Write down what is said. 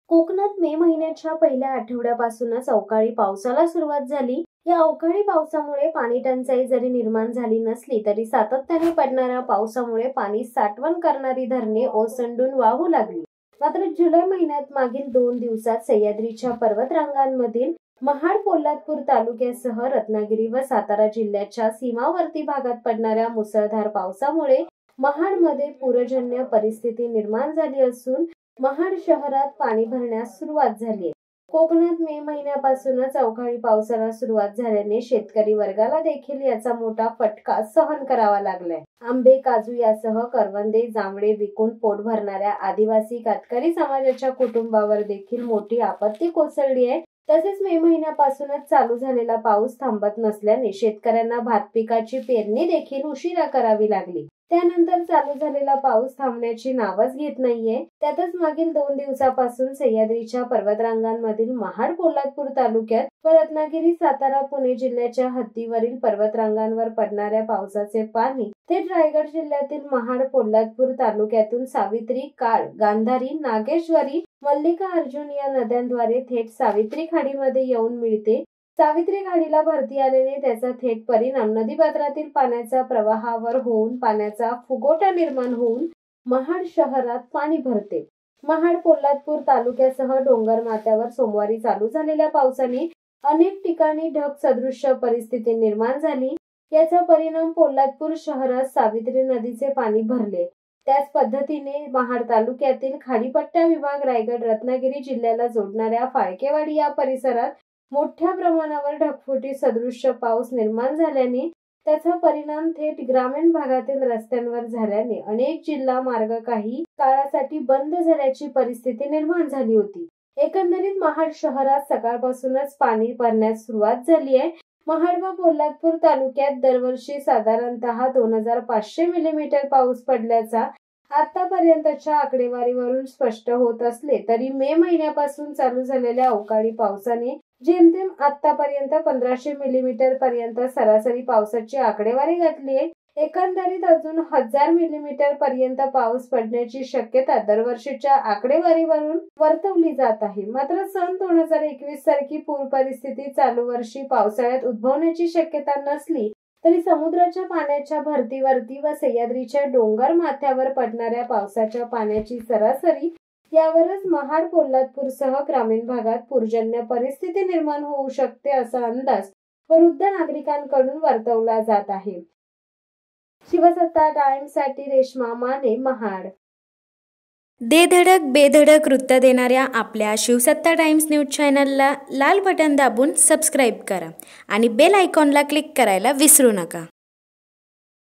कोकणात मे महिन्याच्या पहिल्या आठवड्यापासूनच अवकाळी पावसाला सुरुवात झाली. या अवकाळी पावसामुळे पाणी टंचाई जरी निर्माण झाली नसली तरी सातत्याने पडणाऱ्या पावसामुळे पाणी साठवण करणारी धरणे ओसंडून वाहू लागली. मात्र जुलै महिन्यात मागील 2 दिवसात सह्याद्रीच्या पर्वतरांगांमधील महाड, पोलादपूर तालुक्यासह रत्नागिरी व सातारा जिल्ह्याच्या सीमावर्ती भागात पडणाऱ्या मुसळधार पावसामुळे महाडमध्ये पूरजन्य परिस्थिती निर्माण झाली असून महाड शहरात पाणी भरण्यास सुरुवात झाली. कोकणात मे महिन्यापासूनच अवकाळी पावसाला सुरुवात झाल्याने शेतकरी वर्गाला देखील याचा मोठा फटका सहन करावा लागलाय. आंबे, काजू यासह करवंदे, जांभळे विकून पोट भरणाऱ्या आदिवासी कातकरी समाजाच्या कुटुंबावर देखील मोठी आपत्ती कोसळली आहे. तसेच मे महिन्यापासूनच चालू झालेला पाऊस थांबत नसल्याने शेतकऱ्यांना भात पिकाची पेरणी देखील उशिरा करावी लागली. त्यानंतर चालू झालेला पाऊस थांबण्याची नावच घेत नाहीये. त्यातच मागील 2 दिवसापासून सह्याद्रीच्या पर्वतरांगांमधील महाड, पोलादपूर तालुक्यात व रत्नागिरी, सातारा, पुणे जिल्ह्याच्या हद्दीवरील पर्वतरांगांवर पडणाऱ्या पावसाचे पाणी थेट रायगड जिल्ह्यातील महाड, पोलादपूर तालुक्यातून सावित्री, काळ, गांधारी, नागेश्वरी, मल्लिकार्जुन या नद्यांद्वारे थेट सावित्री खाडीमध्ये येऊन मिळते. सावित्री खाडीला भरती आल्याने त्याचा थेट परिणाम नदीपात्रातील पाण्याच्या प्रवाहावर होऊन पाण्याचा फुगोटा निर्माण होऊन महाड शहरात पाणी भरते. महाड, पोलादपूर तालुक्यासह डोंगर माथ्यावर सोमवारी चालू झालेल्या पावसाने अनेक ठिकाणी ढग सदृश्य परिस्थिती निर्माण झाली. याचा परिणाम पोलादपूर शहरात सावित्री नदीचे पाणी भरले. त्याच पद्धतीने महाड तालुक्यातील खाडीपट्टा विभाग रायगड, रत्नागिरी जिल्ह्याला जोडणाऱ्या फाळकेवाडी या परिसरात मोठ्या प्रमाणावर ढगफुटी सदृश्य पाऊस निर्माण झाल्याने त्याचा परिणाम थेट ग्रामीण भागातील रस्त्यांवर झाल्याने अनेक जिल्हा मार्ग काही काळासाठी बंद झाल्याची परिस्थिती निर्माण झाली होती. एकंदरीत महाड शहरात सकाळपासूनच पाणी भरण्यास सुरुवात झाली आहे. महाड व पोलादपूर तालुक्यात दरवर्षी साधारणतः 2500 मिलीमीटर पाऊस पडल्याचा आतापर्यंतच्या आकडेवारीवरून स्पष्ट होत असले तरी मे महिन्यापासून चालू झालेल्या अवकाळी पावसाने जेमतेम आतापर्यंत 1500 मिलीमीटर पर्यंत सरासरी पावसाची आकडेवारी गाठली आहे. एकंदरीत अजून 1000 मिलीमीटर पर्यंत पाऊस पडण्याची शक्यता दरवर्षीच्या आकडेवारीवरून वर्तवली जात आहे. मात्र सन 2021 सारखी पूर परिस्थिती चालू वर्षी पावसाळ्यात उद्भवण्याची शक्यता नसली तरी समुद्राच्या पाण्याच्या भरतीवरती व सह्याद्रीच्या डोंगर माथ्यावर पडणाऱ्या पावसाच्या पाण्याची सरासरी यावरच महाड, पोलादपूरसह ग्रामीण भागात पूरजन्य परिस्थिती निर्माण होऊ शकते असा अंदाज वृद्ध नागरिकांकडून वर्तवला जात आहे. शिवसत्ता टाइम्ससाठी रेश्मा माने, महाड. दे धडक बेधडक वृत्त देणाऱ्या आपल्या शिवसत्ता टाइम्स न्यूज चॅनलला लाल बटन दाबून सबस्क्राईब करा आणि बेल आयकॉनला क्लिक करायला विसरू नका.